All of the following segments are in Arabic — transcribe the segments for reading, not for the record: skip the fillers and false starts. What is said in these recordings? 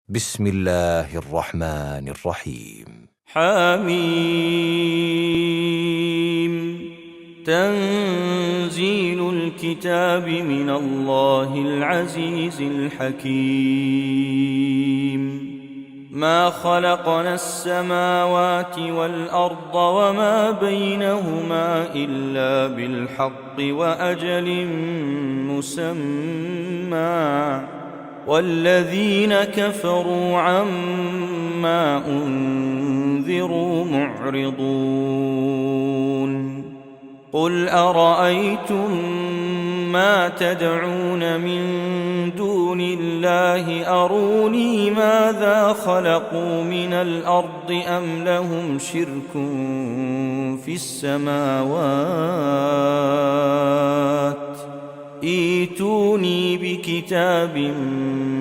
بسم الله الرحمن الرحيم. حميم. تنزيل الكتاب من الله العزيز الحكيم. ما خلقنا السماوات والأرض وما بينهما إلا بالحق وأجل مسمى، والذين كفروا عما أنذروا معرضون. قل أرأيتم ما تدعون من دون الله أروني ماذا خلقوا من الأرض أم لهم شرك في السماوات؟ ائتوني بكتاب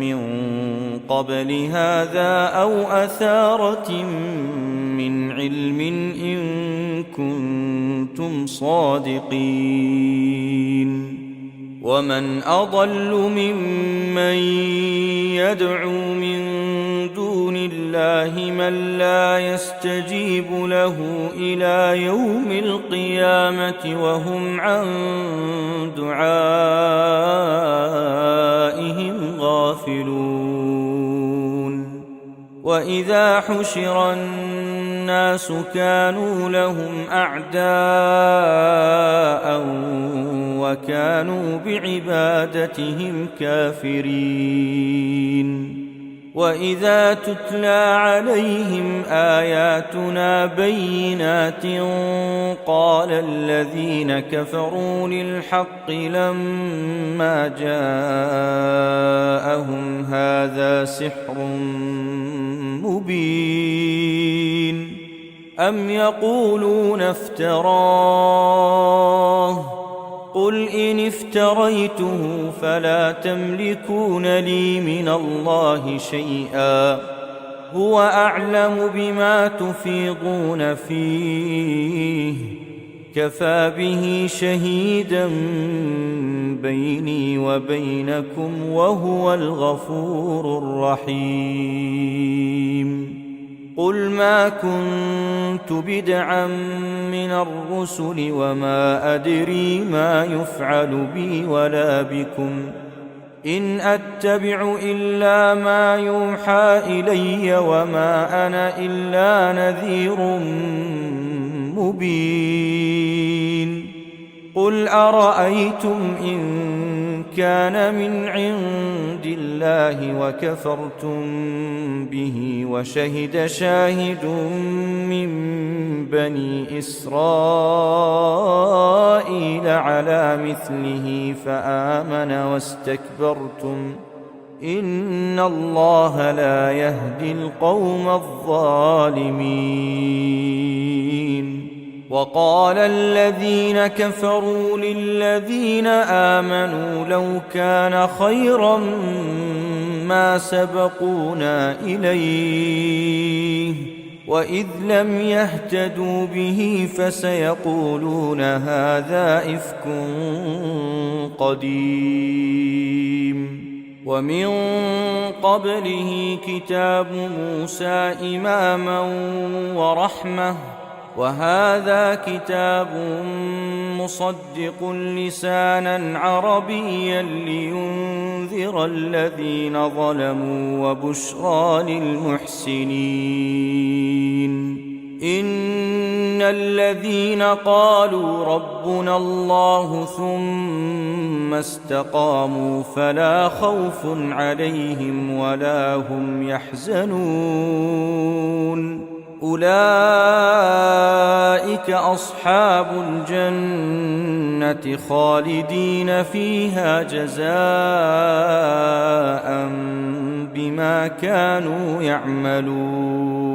من قبل هذا أو أثارة من علم إن كنتم صادقين. ومن أضل ممن يدعو من دون الله من لا يستجيب له إلى يوم القيامة وهم عن دعائهم غافلون. وإذا حشر الناس كانوا لهم أعداء وكانوا بعبادتهم كافرين. وإذا تتلى عليهم آياتنا بينات قال الذين كفروا للحق لما جاءهم هذا سحر مبين. أم يقولون افتراه؟ قل إن افتريته فلا تملكون لي من الله شيئا، هو أعلم بما تفيضون فيه، كفى به شهيدا بيني وبينكم وهو الغفور الرحيم. قل ما كنت بدعا من الرسل وما أدري ما يفعل بي ولا بكم، إن أتبع إلا ما يوحى إلي وما أنا إلا نذير مبين. قل أرأيتم إن كان من عند الله وكفرتم به وشهد شاهد من بني إسرائيل على مثله فآمن واستكبرتم إن الله لا يهدي القوم الظالمين. وقال الذين كفروا للذين آمنوا لو كان خيرا ما سبقونا إليه، وإذ لم يهتدوا به فسيقولون هذا إفك قديم. ومن قبله كتاب موسى إماما ورحمة، وهذا كتاب مصدق لسانا عربيا لينذر الذين ظلموا وبشرى للمحسنين. إن الذين قالوا ربنا الله ثم استقاموا فلا خوف عليهم ولا هم يحزنون، أولئك أصحاب الجنة خالدين فيها جزاء بما كانوا يعملون.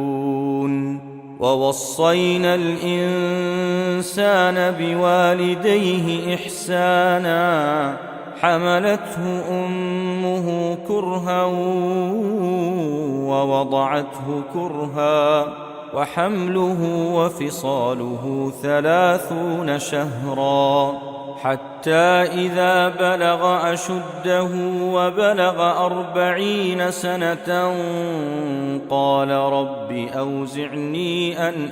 ووصينا الإنسان بوالديه إحسانا، حملته أمه كرها ووضعته كرها، وحمله وفصاله 30 شهرا، حتى إذا بلغ أشده وبلغ 40 سنة قال رب أوزعني أن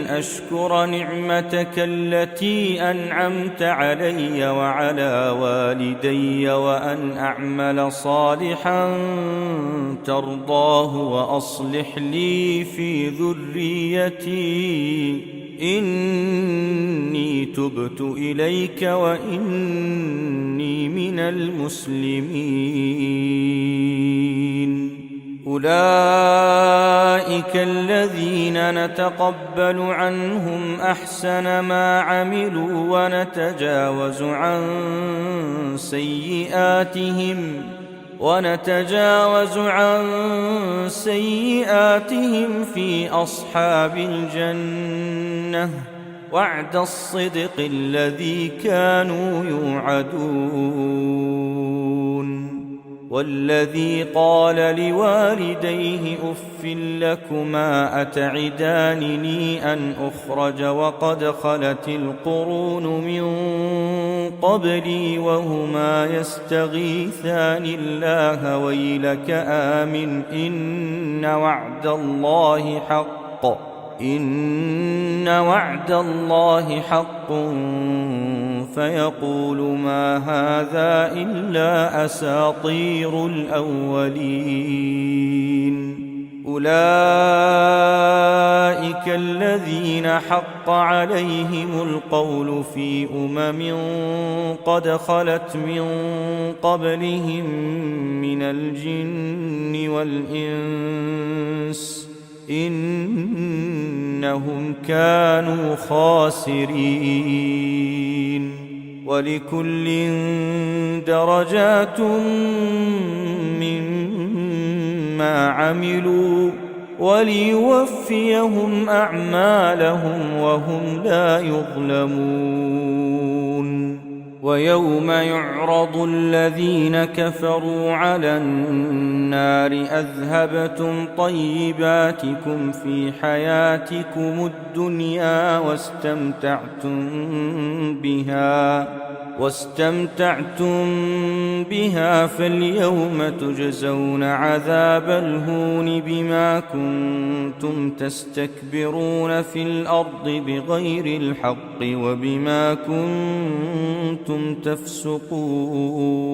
أشكر نعمتك التي أنعمت علي وعلى والدي وأن أعمل صالحا ترضاه وأصلح لي في ذريتي إني تبت إليك وإني من المسلمين. أولئك الذين نتقبل عنهم أحسن ما عملوا ونتجاوز عن سيئاتهم في أصحاب الجنة وعد الصدق الذي كانوا يوعدون. والذي قال لوالديه أف لكما أتعدانني أن أخرج وقد خلت القرون من قبلي وهما يستغيثان الله ويلك آمن إن وعد الله حق فيقول ما هذا إلا أساطير الأولين. أولئك الذين حق عليهم القول في قد خلت من قبلهم من الجن والإنس إنهم كانوا خاسرين. ولكل درجات مما عملوا وليوفيهم أعمالهم وهم لا يظلمون. ويوم يعرض الذين كفروا على النار أذهبتم طيباتكم في حياتكم الدنيا واستمتعتم بها فاليوم تجزون عذاب الهون بما كنتم تستكبرون في الأرض بغير الحق وبما كنتم تفسقون.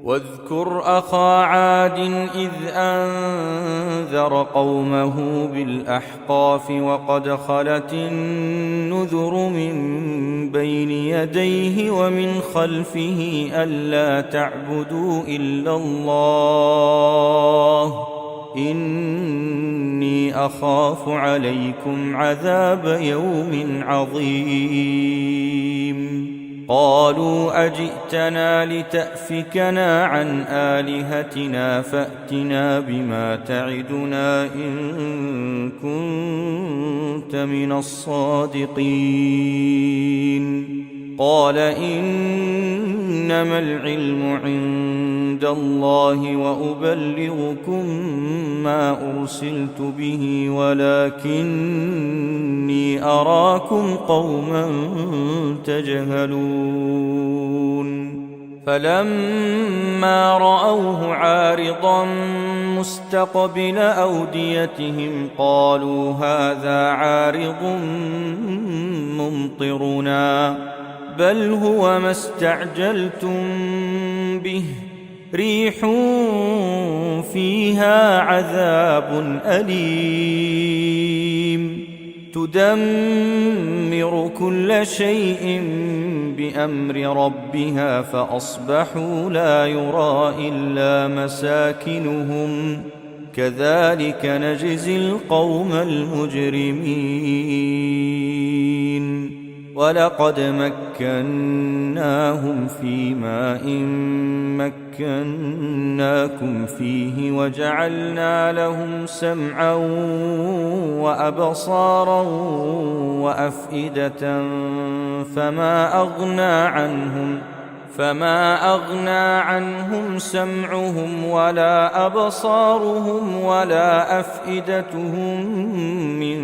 واذكر أخا عاد إذ أنذر قومه بالأحقاف وقد خلت النذر من بين يديه ومن خلفه ألا تعبدوا إلا الله إني أخاف عليكم عذاب يوم عظيم. قالوا أجئتنا لتأفكنا عن آلهتنا فأتنا بما تعدنا إن كنت من الصادقين. قال إنما العلم عند الله وأبلغكم ما أرسلت به ولكني أراكم قوما تجهلون. فلما رأوه عارضا مستقبل أوديتهم قالوا هذا عارض ممطرنا بل هو ما استعجلتم به ريح فيها عذاب أليم تدمر كل شيء بأمر ربها فأصبحوا لا يرى إلا مساكنهم كذلك نجزي القوم المجرمين. ولقد مكناهم في ماء مكناكم فيه وجعلنا لهم سمعا وأبصارا وأفئدة فما أغنى عنهم سمعهم ولا أبصارهم ولا أفئدتهم من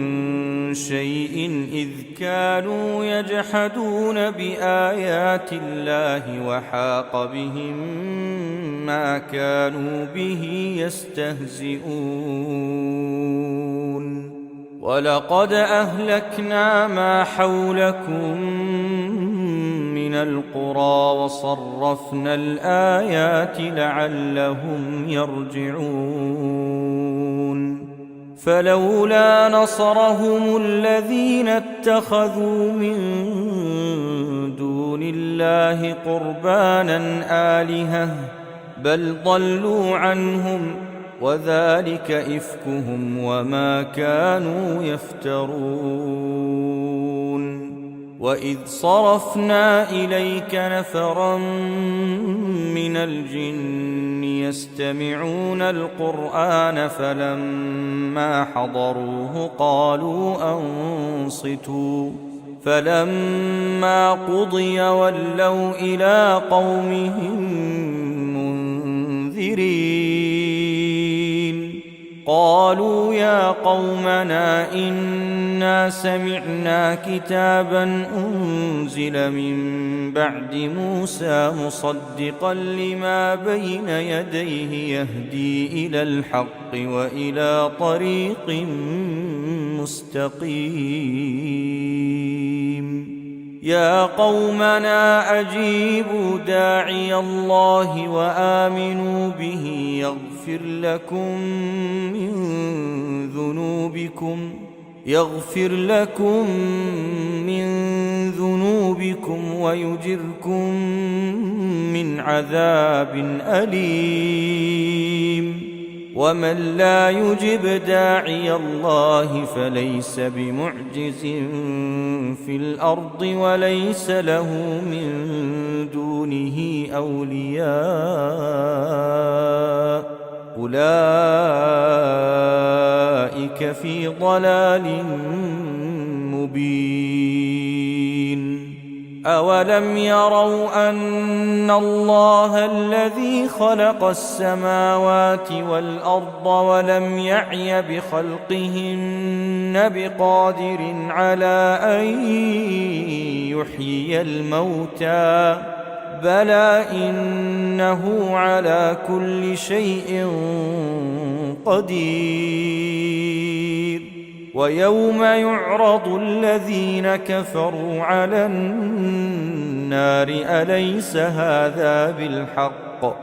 شيء إذ كانوا يجحدون بآيات الله وحاق بهم ما كانوا به يستهزئون ولقد أهلكنا ما حولكم من القرى وصرفنا الآيات لعلهم يرجعون فلولا نصرهم الذين اتخذوا من دون الله قربانا آلهة بل ضلوا عنهم وذلك إفكهم وما كانوا يفترون وإذ صرفنا إليك نفرا من الجن يستمعون القرآن فلما حضروه قالوا أنصتوا فلما قضي ولوا إلى قومهم منذرين قالوا يا قومنا إنا سمعنا كتابا أنزل من بعد موسى مصدقا لما بين يديه يهدي إلى الحق وإلى طريق مستقيم يا قومنا أجيبوا داعي الله وآمنوا به يغفر لكم من ذنوبكم ويجركم من عذاب أليم ومن لا يجب داعي الله فليس بمعجز في الأرض وليس له من دونه أولياء أولئك في ضلال مبين أولم يروا أن الله الذي خلق السماوات والأرض ولم يعي بخلقهن بقادر على أن يحيي الموتى بلى إنه على كل شيء قدير ويوم يعرض الذين كفروا على النار أليس هذا بالحق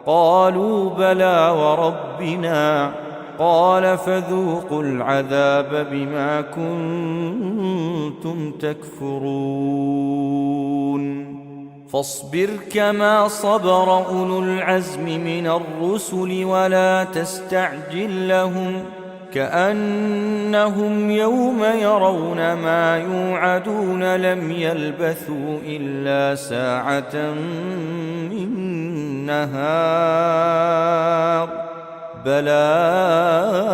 قالوا بلى وربنا قال فذوقوا العذاب بما كنتم تكفرون فاصبر كما صبر أولو العزم من الرسل ولا تستعجل لهم كأنهم يوم يرون ما يوعدون لم يلبثوا إلا ساعة من نهار بلاغ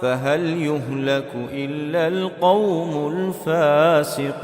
فهل يهلك إلا القوم الفاسقون